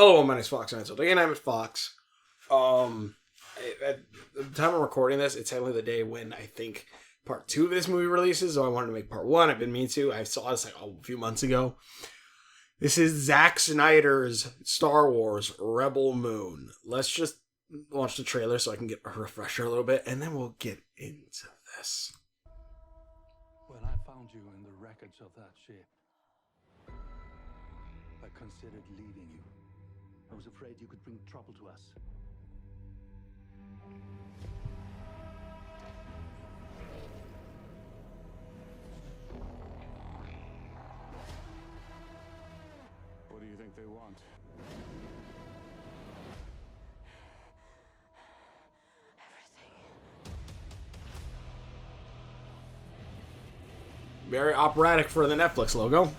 Oh, my name's Fox, and I'm at Fox. At the time of recording this, it's technically the day when I think part 2 of this movie releases, so I wanted to make part 1. I've been meaning to. I saw this like a few months ago. This is Zack Snyder's Star Wars Rebel Moon. Let's just watch the trailer so I can get a refresher a little bit, and then we'll get into this. When I found you in the wreckage of that ship, I considered leaving you. I was afraid you could bring trouble to us. What do you think they want? Very operatic for the Netflix logo.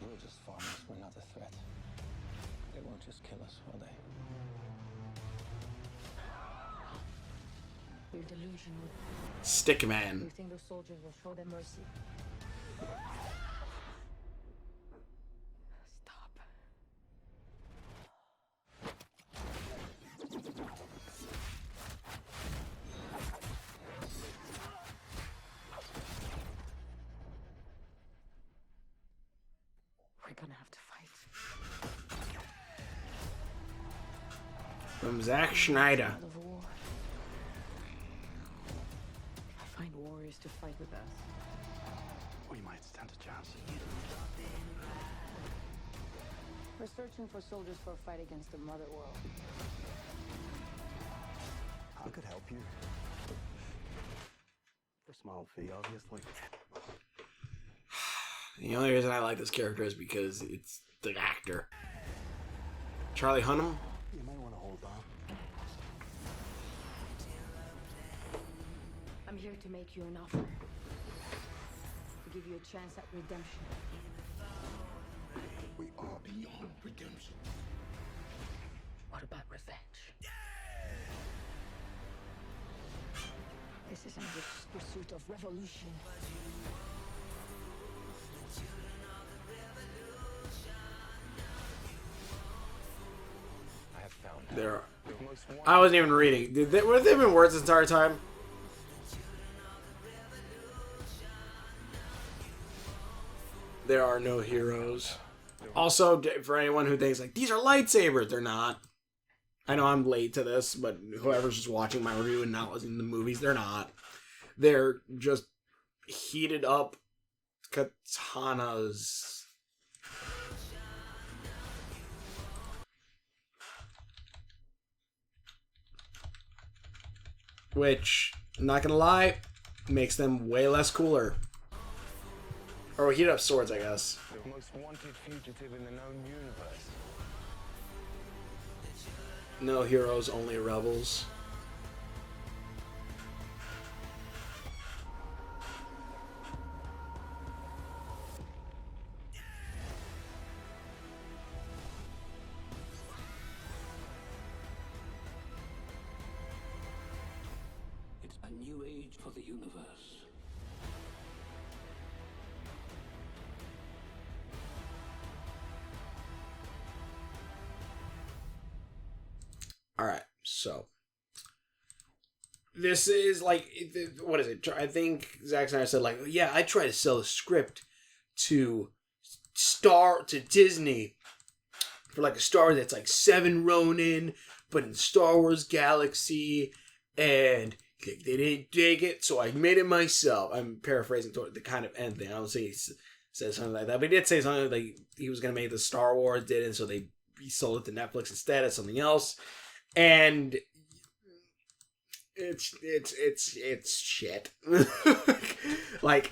We'll just farm us. We're not a threat. They won't just kill us, will they? Your delusion would... Stickman. You think the soldiers will show them mercy? Stop. We're gonna have to fight. From Zack Snyder. Out of war. I find warriors to fight with us. We might stand a chance. We're searching for soldiers for a fight against the Mother World. I could help you. For small fee, obviously. The only reason I like this character is because it's the actor. Charlie Hunnam? You might want to hold on. I'm here to make you an offer. To give you a chance at redemption. We are beyond redemption. What about revenge? This is an pursuit of revolution. I have found There. the most I wasn't even reading. Were they been words this entire time? There are no heroes. Also, for anyone who thinks like these are lightsabers, they're not. I know I'm late to this, but whoever's just watching my review and not listening to the movies, they're not. They're just heated up katanas. Which, not gonna lie, makes them way less cooler. Or heat up swords, I guess. the most wanted fugitive in the known universe. No heroes, only rebels. It's a new age for the universe. Alright, so. This is like, what is it? I think Zack Snyder said like, yeah, I try to sell a script to Disney for like a Star Wars that's like 7 Ronin, but in Star Wars Galaxy, and they didn't dig it, so I made it myself. I'm paraphrasing toward the kind of end thing. I don't say he said something like that, but he did say something like he was going to make the Star Wars, didn't, so he sold it to Netflix instead as something else. And it's shit. like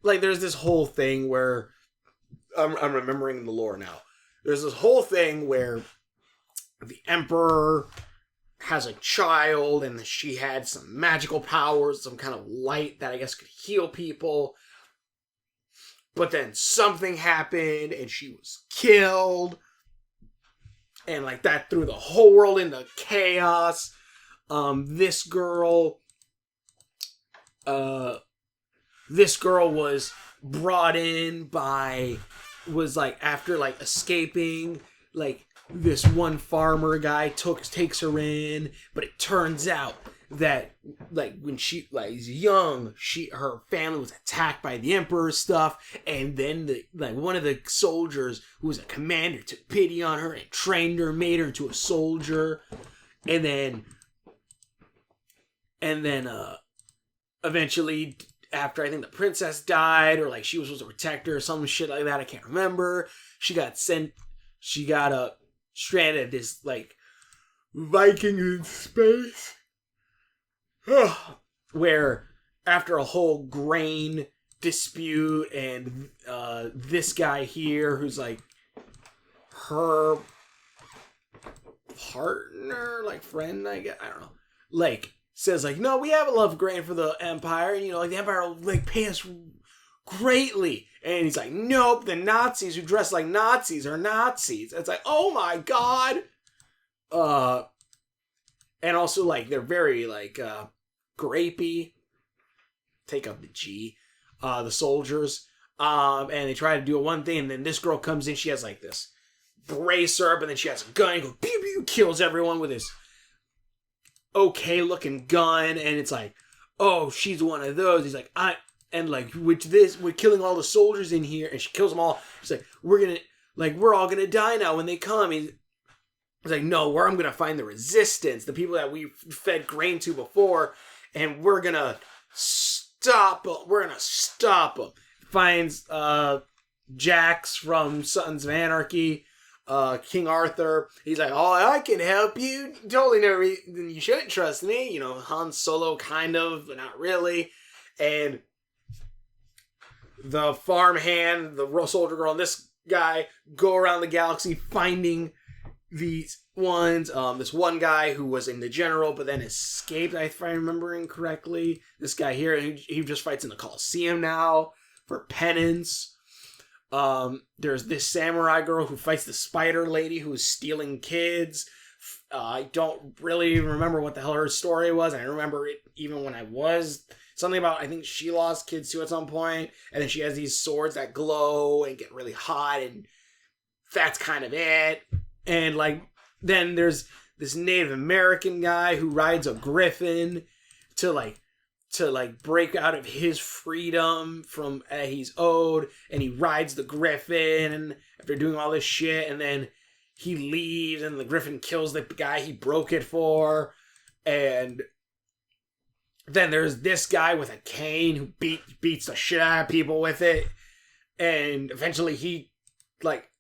there's this whole thing where I'm remembering the lore now. There's this whole thing where the Emperor has a child and she had some magical powers, some kind of light that I guess could heal people. But then something happened and she was killed. And like that threw the whole world into chaos. This girl was brought in by, was like, after like escaping, like this one farmer guy takes her in, but it turns out that like when she like is young, her family was attacked by the emperor's stuff, and then one of the soldiers who was a commander took pity on her and trained her, made her into a soldier, and then eventually, after I think the princess died, or like she was supposed to protect her or some shit like that, I can't remember, she got stranded at this like Viking in space. Where after a whole grain dispute, and this guy here who's like her partner, like friend, I guess, I don't know, like says like, no, we have a love grain for the Empire, and like the Empire will like pay us greatly. And he's like, nope, the Nazis who dress like Nazis are Nazis. It's like, oh my god. And also like they're very like grapey. Take up the G. The soldiers. And they try to do one thing, and then this girl comes in, she has like this bracer, but then she has a gun, and goes pew pew, kills everyone with this okay looking gun, and it's like, oh, she's one of those. He's like, we're killing all the soldiers in here, and she kills them all. She's like, we're all gonna die now when they come. He's like, no, I'm gonna find the resistance, the people that we fed grain to before, and we're gonna stop them. Finds Jax from Sons of Anarchy, King Arthur. He's like, oh, I can help you. Totally no reason you shouldn't trust me. Han Solo kind of, but not really. And the farmhand, the soldier girl, and this guy go around the galaxy finding these ones. This one guy who was in the general but then escaped, if I'm remembering correctly. This guy here, he just fights in the Coliseum now for penance. There's this samurai girl who fights the spider lady who is stealing kids. I don't really remember what the hell her story was. I remember it even when I was something about, I think she lost kids too at some point, and then she has these swords that glow and get really hot, and that's kind of it. And like then there's this Native American guy who rides a griffin to break out of his freedom from he's owed, and he rides the griffin after doing all this shit, and then he leaves, and the griffin kills the guy he broke it for. And then there's this guy with a cane who beats the shit out of people with it, and eventually like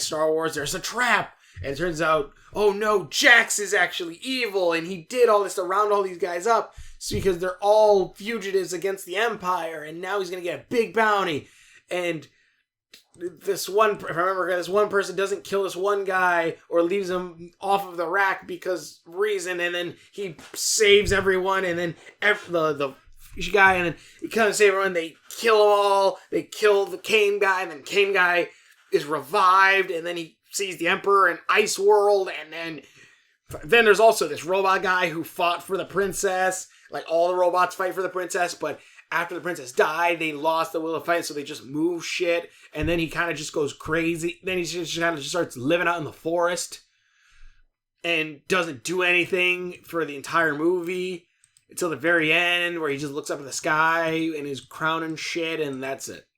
Star Wars, there's a trap, and it turns out, oh no, Jax is actually evil, and he did all this to round all these guys up, because they're all fugitives against the Empire, and now he's gonna get a big bounty. And this one person doesn't kill this one guy or leaves him off of the rack because reason, and then he saves everyone, and then the guy, and then he comes to save everyone. They kill them all. They kill the Kane guy, and then Kane guy is revived, and then he sees the Emperor in Ice World, and then there's also this robot guy who fought for the princess. Like, all the robots fight for the princess, but after the princess died, they lost the will to fight, so they just move shit, and then he kind of just goes crazy. Then he just kind of starts living out in the forest and doesn't do anything for the entire movie until the very end, where he just looks up at the sky in his crown and shit, and that's it.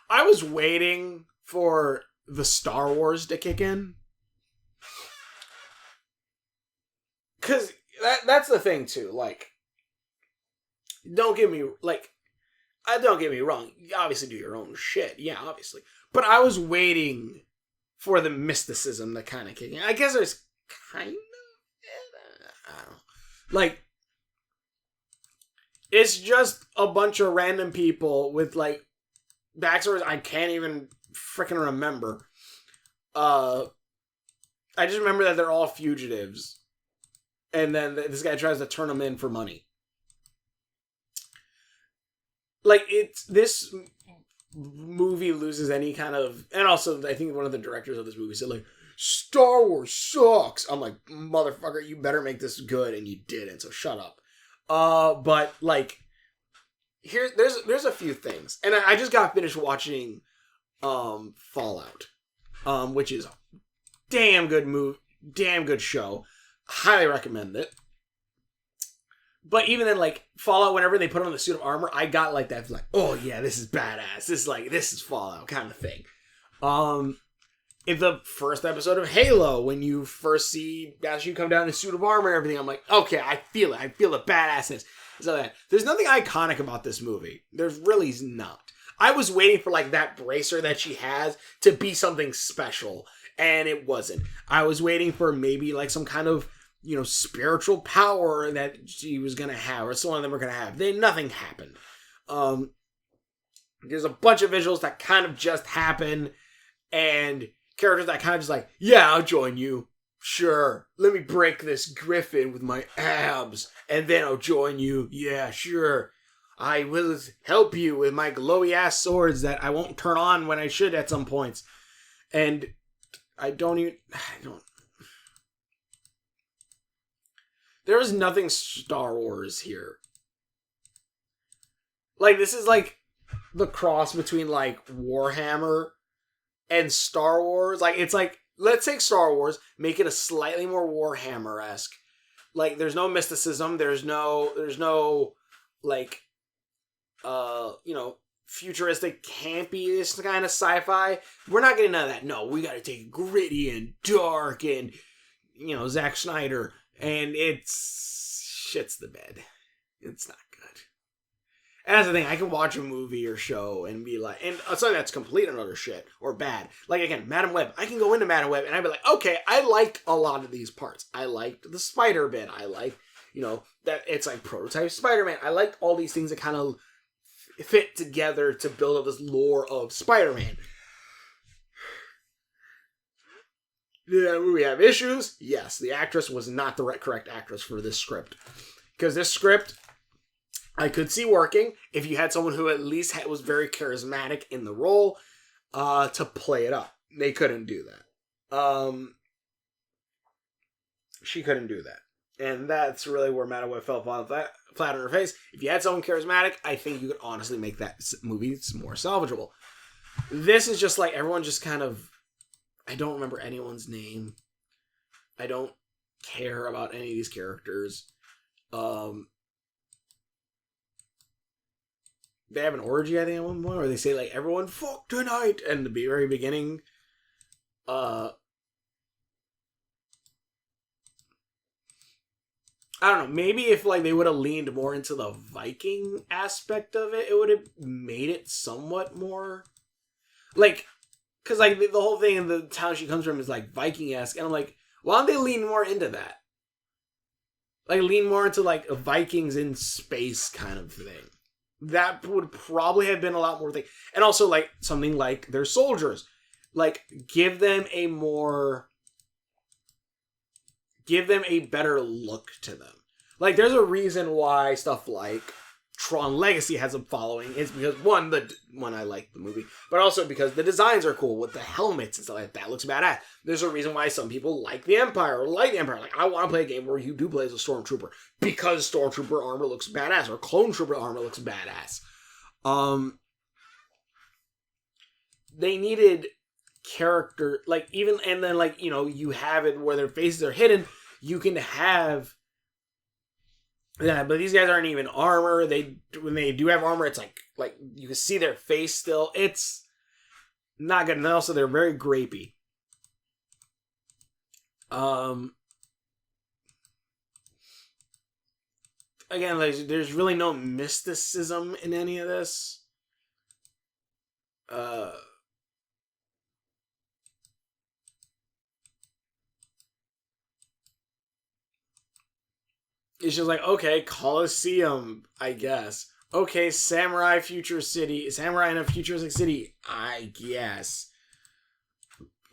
I was waiting for the Star Wars to kick in, because that's the thing too. Like, don't get me wrong. You obviously do your own shit, yeah, obviously. But I was waiting for the mysticism to kind of kick in. I guess there's kind of, I don't know. Like, it's just a bunch of random people with like backstories I can't even freaking remember. I just remember that they're all fugitives. And then this guy tries to turn them in for money. Like, this movie loses any kind of... And also, I think one of the directors of this movie said, like, Star Wars sucks. I'm like, motherfucker, you better make this good, and you didn't, so shut up. But, like, there's a few things, and I just got finished watching Fallout, which is damn good show. Highly recommend it. But even then, like, Fallout, whenever they put on the suit of armor, I got like that, like, oh yeah, this is badass. This is Fallout kind of thing. In the first episode of Halo, when you first see Bastion come down in a suit of armor and everything, I'm like, okay, I feel it. I feel the badassness. So that there's nothing iconic about this movie. There's really not. I was waiting for like that bracer that she has to be something special, and it wasn't. I was waiting for maybe like some kind of, you know, spiritual power that she was gonna have, or some of them were gonna have. Then nothing happened. There's a bunch of visuals that kind of just happen, and characters that kind of just like, yeah, I'll join you. Sure. Let me break this griffin with my abs, and then I'll join you. Yeah, sure. I will help you with my glowy ass swords that I won't turn on when I should at some points. And I don't. There is nothing Star Wars here. Like, this is like the cross between like Warhammer and Star Wars. Like, it's like, let's take Star Wars, make it a slightly more Warhammer-esque. Like, there's no mysticism, there's no like, you know, futuristic, campy, this kind of sci-fi. We're not getting none of that. No, we gotta take it gritty and dark and, you know, Zack Snyder. And it's shits the bed. It's not good. And that's the thing. I can watch a movie or show and be like, and something that's complete and utter shit or bad. Like, again, Madam Web. I can go into Madam Web and I'd be like, okay, I liked a lot of these parts. I liked the spider bit. I liked, you know, that it's like prototype Spider-Man. I liked all these things that kind of fit together to build up this lore of Spider-Man. Did that movie have issues? Yes, the actress was not the correct actress for this script. Because this script, I could see working if you had someone who at least was very charismatic in the role to play it up. They couldn't do that. She couldn't do that. And that's really where Madam Web fell flat on her face. If you had someone charismatic, I think you could honestly make that movie more salvageable. This is just like everyone just kind of... I don't remember anyone's name. I don't care about any of these characters. They have an orgy, I think, at one point, where they say, like, everyone fuck tonight, and the very beginning, I don't know, maybe if, like, they would have leaned more into the Viking aspect of it, it would have made it somewhat more, like, because, like, the whole thing in the town she comes from is, like, Viking-esque. And I'm like, why don't they lean more into that? Like, lean more into, like, a Vikings in space kind of thing. That would probably have been a lot more thing. And also, like, something like their soldiers. Like, give them a better look to them. Like, there's a reason why stuff like Tron Legacy has a following. It's because, one, I like the movie, but also because the designs are cool with the helmets and stuff like that. That looks badass. There's a reason why some people like the Empire or like the Empire. Like, I want to play a game where you do play as a Stormtrooper because Stormtrooper armor looks badass or Clone Trooper armor looks badass. They needed character, like, even, and then, like, you know, you have it where their faces are hidden. You can have... Yeah, but these guys aren't even armor. When they do have armor, it's like you can see their face still. It's not good. And also, they're very grapey. Again, like, there's really no mysticism in any of this. It's just like, okay, Colosseum, I guess. Okay, Samurai in a futuristic city, I guess.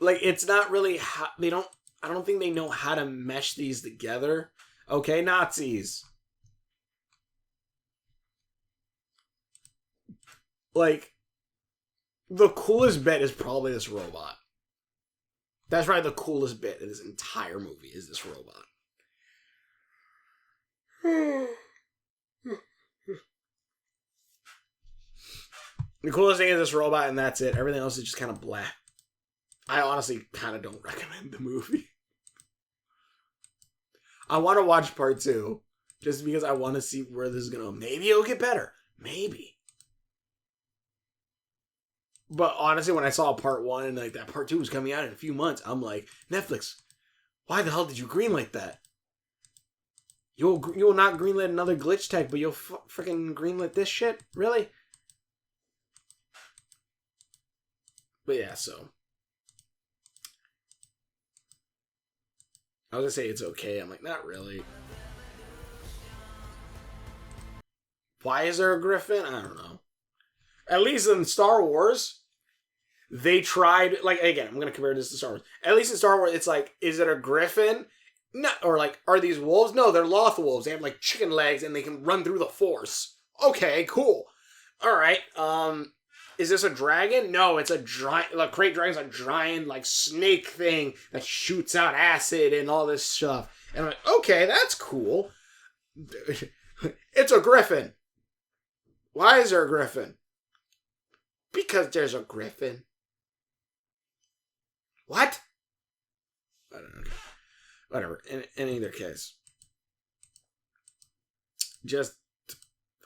Like, it's not really how... I don't think they know how to mesh these together. Okay, Nazis. Like, the coolest bit is probably this robot. That's probably the coolest bit in this entire movie, is this robot. The coolest thing is this robot, and that's it. Everything else is just kind of blah. I honestly kind of don't recommend the movie. I want to watch part 2, just because I want to see where this is going to go. Maybe it'll get better. Maybe. But honestly, when I saw part 1 and like that part 2 was coming out in a few months, I'm like, Netflix, why the hell did you greenlight that? You will not greenlit another glitch tech, but you'll freaking greenlit this shit? Really? But yeah, so. I was gonna say it's okay. I'm like, not really. Why is there a griffin? I don't know. At least in Star Wars, they tried, like, again, I'm going to compare this to Star Wars. At least in Star Wars, it's like, is it a griffin? No, or like, are these wolves? No, they're loth wolves. They have like chicken legs and they can run through the force. Okay, cool. All right. Is this a dragon? No, it's a giant, like, Great Dragon's a giant, like, snake thing that shoots out acid and all this stuff. And I'm like, okay, that's cool. It's a griffin. Why is there a griffin? Because there's a griffin. What? I don't know. Whatever. In either case.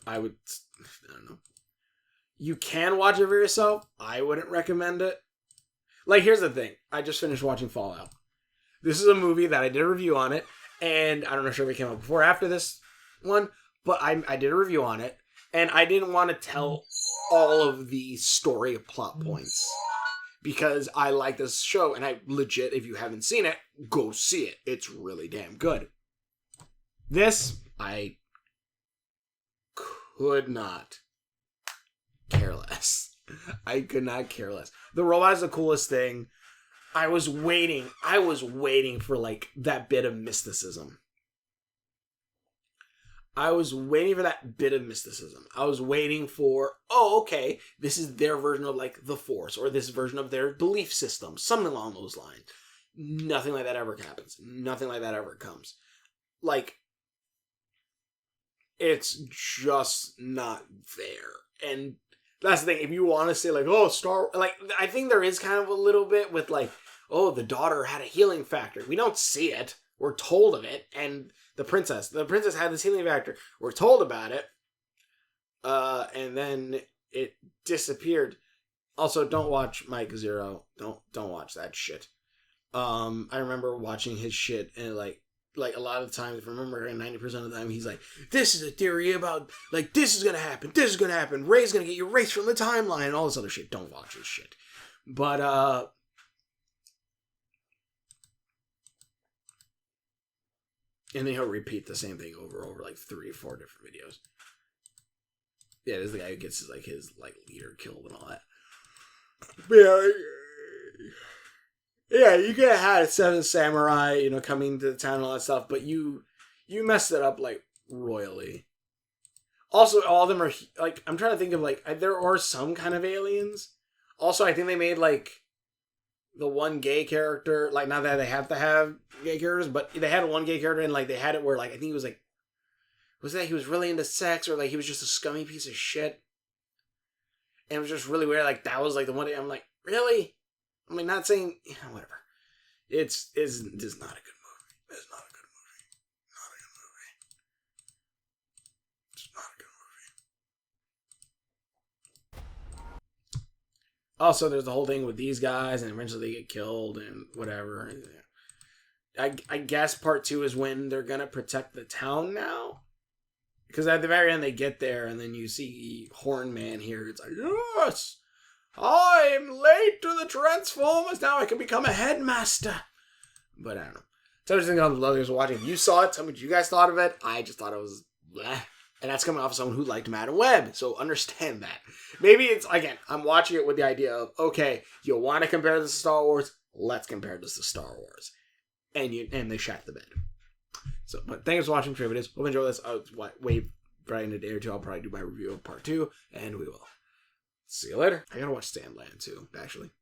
I don't know. You can watch it for yourself. I wouldn't recommend it. Like, here's the thing. I just finished watching Fallout. This is a movie that I did a review on it. And I don't know if it came out before or after this one. But I did a review on it. And I didn't want to tell all of the story plot points. Because I like this show. And I legit, if you haven't seen it, go see it. It's really damn good. This, I could not care less. I could not care less. The robot is the coolest thing. I was waiting for like that bit of mysticism. I was waiting for that bit of mysticism. I was waiting for, oh, okay, this is their version of like the Force, or this version of their belief system, something along those lines. Nothing like that ever happens. Nothing like that ever comes. Like, it's just not there. And that's the thing. If you want to say like, oh, like, I think there is kind of a little bit with like, oh, the daughter had a healing factor. We don't see it. We're told of it. And the princess had this healing factor. We're told about it. And then it disappeared. Also, don't watch Mike Zero. Don't watch that shit. I remember watching his shit and like a lot of times, if I remember, 90% of the time, he's like, this is a theory about, like, this is gonna happen, Rey's gonna get erased from the timeline, and all this other shit. Don't watch this shit. But, and then he'll repeat the same thing over and over, like, 3 or 4 different videos. Yeah, this is the guy who gets his leader killed and all that. But yeah, you could have had 7 samurai, coming to the town and all that stuff, but you messed it up, like, royally. Also, all of them are, like, I'm trying to think of, like, there are some kind of aliens. Also, I think they made, like, the one gay character, like, not that they have to have gay characters, but they had one gay character, and, like, they had it where, like, I think it was, like, was that he was really into sex, or, like, he was just a scummy piece of shit? And it was just really weird, like, that was, like, the one day I'm like, really? I mean, not saying, whatever. It's not a good movie. It's not a good movie. Not a good movie. It's not a good movie. Also, there's the whole thing with these guys, and eventually they get killed, and whatever. I guess part 2 is when they're gonna protect the town now. Because at the very end, they get there, and then you see Horn Man here. It's like, yes! I'm late to the Transformers. Now I can become a headmaster. But I don't know. Tell me something on the others watching. If you saw it, tell me what you guys thought of it. I just thought it was bleh. And that's coming off of someone who liked Madam Web. So understand that. Maybe it's, again, I'm watching it with the idea of, okay, you want to compare this to Star Wars? Let's compare this to Star Wars. And they shat the bed. So, but thanks for watching Trividas. Hope you enjoy this. Wait, probably in a day or two, I'll probably do my review of part 2. And we will. See you later. I gotta watch Sandland too, actually.